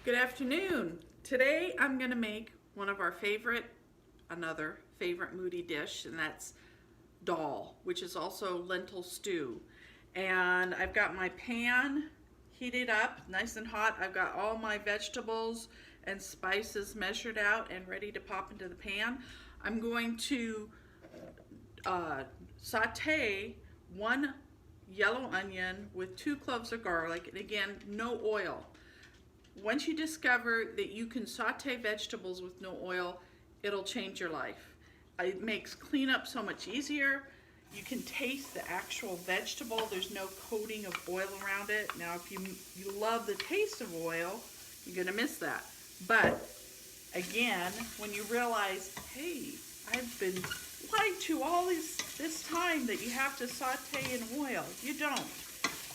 Good afternoon. Today I'm going to make one of our another favorite Moody dish, and that's dal, which is also lentil stew. And I've got my pan heated up, nice and hot. I've got all my vegetables and spices measured out and ready to pop into the pan. I'm going to saute one yellow onion with 2 cloves of garlic, and again, no oil. Once you discover that you can saute vegetables with no oil, it'll change your life. It makes cleanup so much easier. You can taste the actual vegetable. There's no coating of oil around it. Now, if you love the taste of oil, you're gonna miss that. But again, when you realize, hey, I've been lied to all this time that you have to saute in oil, you don't.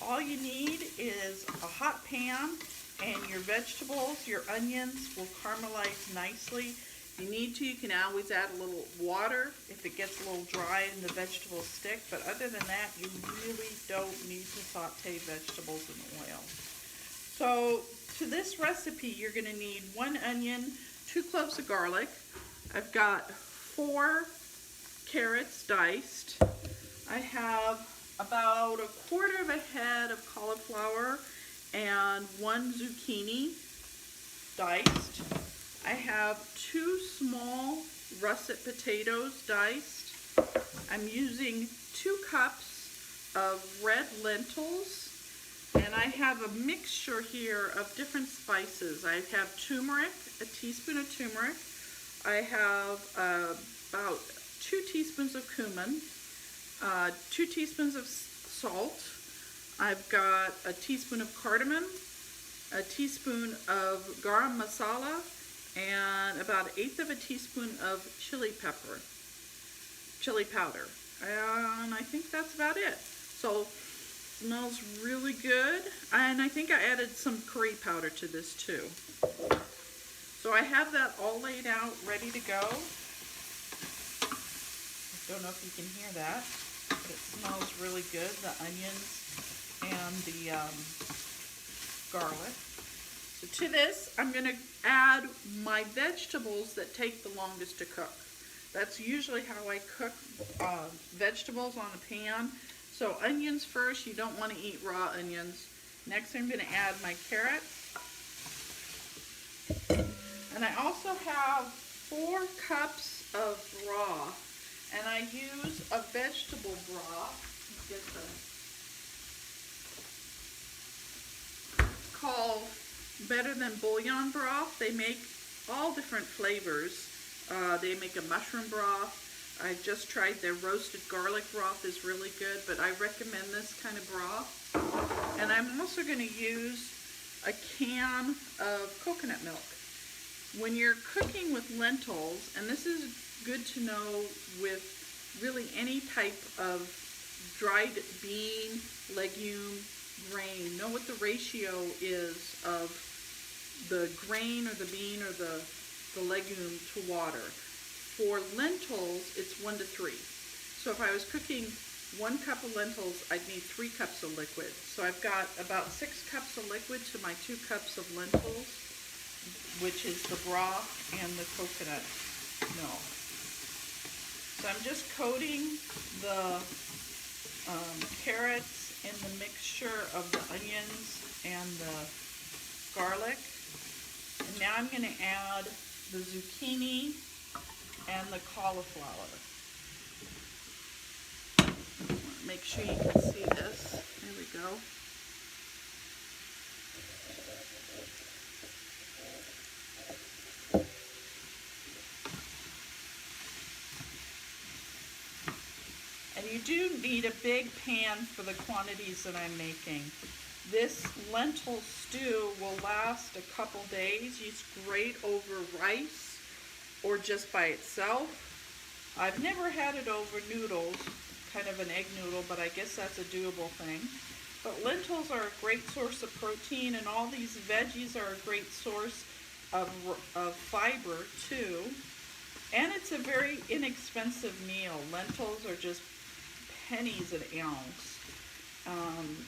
All you need is a hot pan, and your vegetables, your onions will caramelize nicely. If you need to, you can always add a little water if it gets a little dry and the vegetables stick, but other than that, you really don't need to saute vegetables in oil. So to this recipe, you're gonna need 1 onion, 2 cloves of garlic. I've got 4 carrots diced. I have about 1/4 of a head of cauliflower and 1 zucchini diced. I have 2 small russet potatoes diced. I'm using 2 cups of red lentils, and I have a mixture here of different spices. I have turmeric, a teaspoon of turmeric. I have about 2 teaspoons of cumin, 2 teaspoons of salt. I've got a teaspoon of cardamon, a teaspoon of garam masala, and about 1/8 of a teaspoon of chili powder. And I think that's about it. So it smells really good. And I think I added some curry powder to this too. So I have that all laid out, ready to go. I don't know if you can hear that, but it smells really good, the onions and the garlic. So to this, I'm going to add my vegetables that take the longest to cook. That's usually how I cook vegetables on a pan. So onions first, you don't want to eat raw onions. Next, I'm going to add my carrots. And I also have 4 cups of broth. And I use a vegetable broth. Get called Better Than Bouillon broth. They make all different flavors. They make a mushroom broth. I just tried their roasted garlic broth, is really good, but I recommend this kind of broth. And I'm also going to use a can of coconut milk. When you're cooking with lentils, and this is good to know with really any type of dried bean, legume, grain, know what the ratio is of the grain or the bean or the legume to water. For lentils, it's 1 to 3. So if I was cooking 1 cup of lentils, I'd need 3 cups of liquid. So I've got about 6 cups of liquid to my 2 cups of lentils, which is the broth and the coconut milk. So I'm just coating the carrots in the mixture of the onions and the garlic. And now I'm going to add the zucchini and the cauliflower. Make sure you can see this. There we go. And you do need a big pan for the quantities that I'm making. This lentil stew will last a couple days. It's great over rice or just by itself. I've never had it over noodles, kind of an egg noodle, but I guess that's a doable thing. But lentils are a great source of protein, and all these veggies are a great source of fiber too. And it's a very inexpensive meal. Lentils are just pennies an ounce.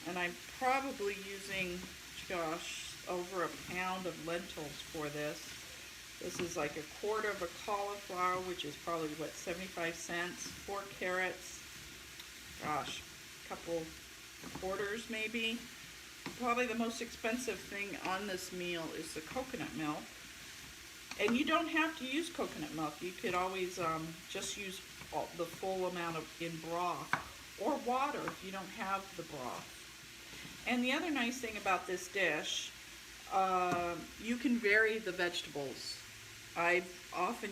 And I'm probably using, gosh, over a pound of lentils for this. This is like a quarter of a cauliflower, which is probably, what, 75 cents, 4 carrots, gosh, a couple quarters maybe. Probably the most expensive thing on this meal is the coconut milk. And you don't have to use coconut milk. You could always just use the full amount in broth, or water if you don't have the broth. And the other nice thing about this dish, you can vary the vegetables. I've often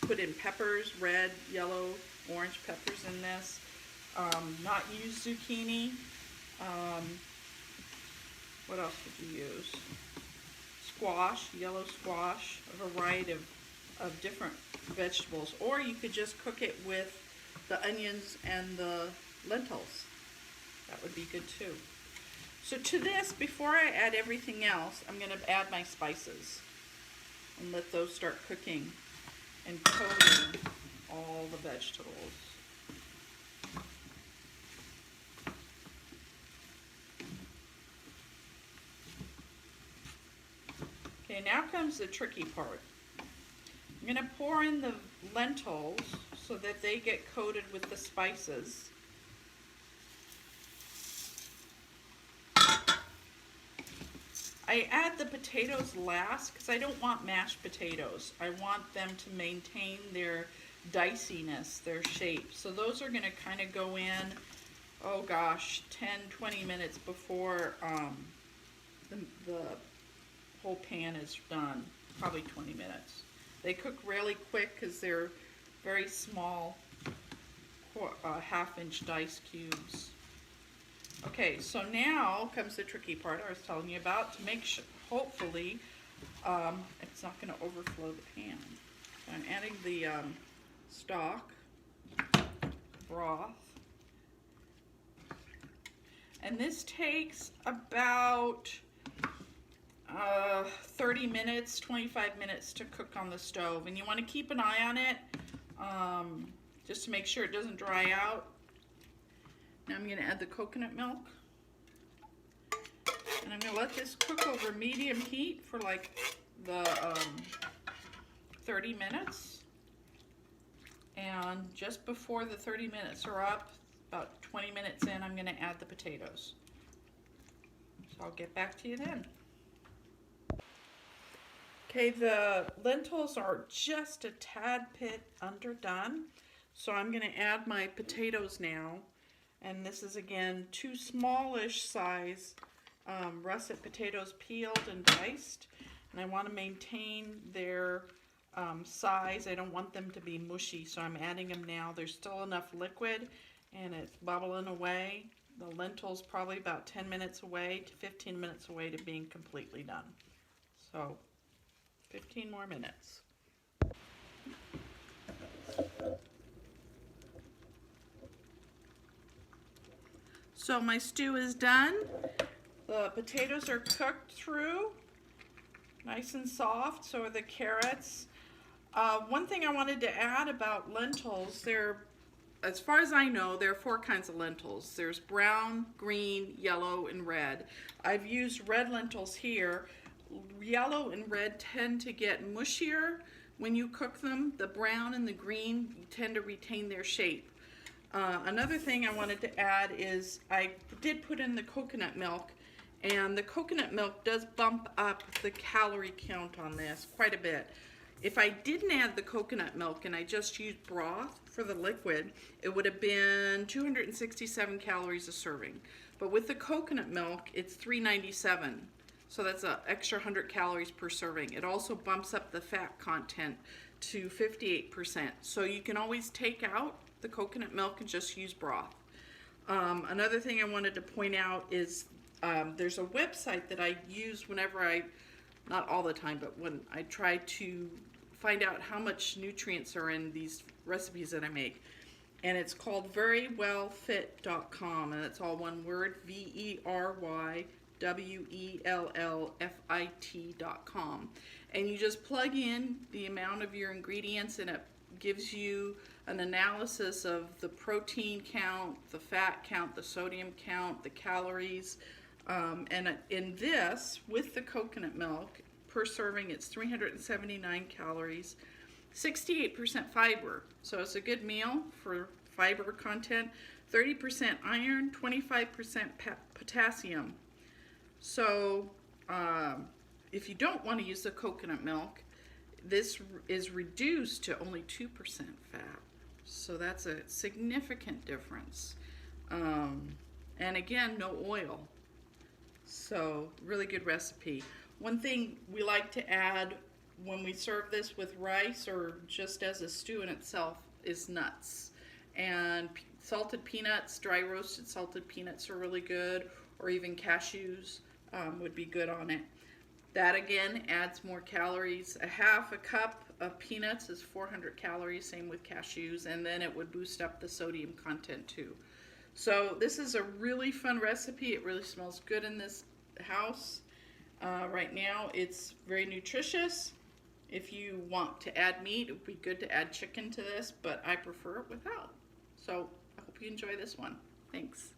put in peppers, red, yellow, orange peppers in this. Not use zucchini. What else would you use? Squash, yellow squash, a variety of different vegetables. Or you could just cook it with the onions and the lentils. That would be good too. So to this, before I add everything else, I'm going to add my spices and let those start cooking and coating all the vegetables. Okay, now comes the tricky part. I'm going to pour in the lentils so that they get coated with the spices. I add the potatoes last because I don't want mashed potatoes. I want them to maintain their diciness, their shape. So those are going to kind of go in, oh gosh, 10-20 minutes before the whole pan is done, probably 20 minutes. They cook really quick because they're very small, half-inch dice cubes. Okay, so now comes the tricky part I was telling you about, to make sure, hopefully, it's not going to overflow the pan. So I'm adding the stock, broth, and this takes about 30 minutes, 25 minutes to cook on the stove, and you want to keep an eye on it just to make sure it doesn't dry out. Now I'm going to add the coconut milk, and I'm going to let this cook over medium heat for like the 30 minutes, and just before the 30 minutes are up, about 20 minutes in, I'm going to add the potatoes. So I'll get back to you then. Okay, the lentils are just a tad bit underdone, so I'm going to add my potatoes now. And this is, again, 2 smallish size russet potatoes, peeled and diced. And I want to maintain their size. I don't want them to be mushy, so I'm adding them now. There's still enough liquid, and it's bubbling away. The lentils probably about 10 minutes away to 15 minutes away to being completely done. So 15 more minutes. So my stew is done. The potatoes are cooked through, nice and soft, so are the carrots. One thing I wanted to add about lentils, as far as I know, there are 4 kinds of lentils. There's brown, green, yellow, and red. I've used red lentils here. Yellow and red tend to get mushier when you cook them. The brown and the green tend to retain their shape. Another thing I wanted to add is I did put in the coconut milk, and the coconut milk does bump up the calorie count on this quite a bit. If I didn't add the coconut milk and I just used broth for the liquid, it would have been 267 calories a serving. But with the coconut milk, it's 397. So that's an extra 100 calories per serving. It also bumps up the fat content to 58%. So you can always take out the coconut milk and just use broth. Another thing I wanted to point out is there's a website that I use whenever not all the time, but when I try to find out how much nutrients are in these recipes that I make. And it's called verywellfit.com, and it's all one word, verywellfit.com. And you just plug in the amount of your ingredients, and it gives you an analysis of the protein count, the fat count, the sodium count, the calories, And in this, with the coconut milk, per serving, it's 379 calories, 68% fiber. So it's a good meal for fiber content, 30% iron, 25% potassium. So if you don't want to use the coconut milk, this is reduced to only 2% fat. So that's a significant difference. And again, no oil. So really good recipe. One thing we like to add when we serve this with rice or just as a stew in itself is nuts. And salted peanuts, dry roasted salted peanuts are really good, or even cashews would be good on it. That again adds more calories. A half a cup of peanuts is 400 calories, same with cashews, and then it would boost up the sodium content too. So this is a really fun recipe. It really smells good in this house. Right now it's very nutritious. If you want to add meat, it would be good to add chicken to this, but I prefer it without. So I hope you enjoy this one. Thanks.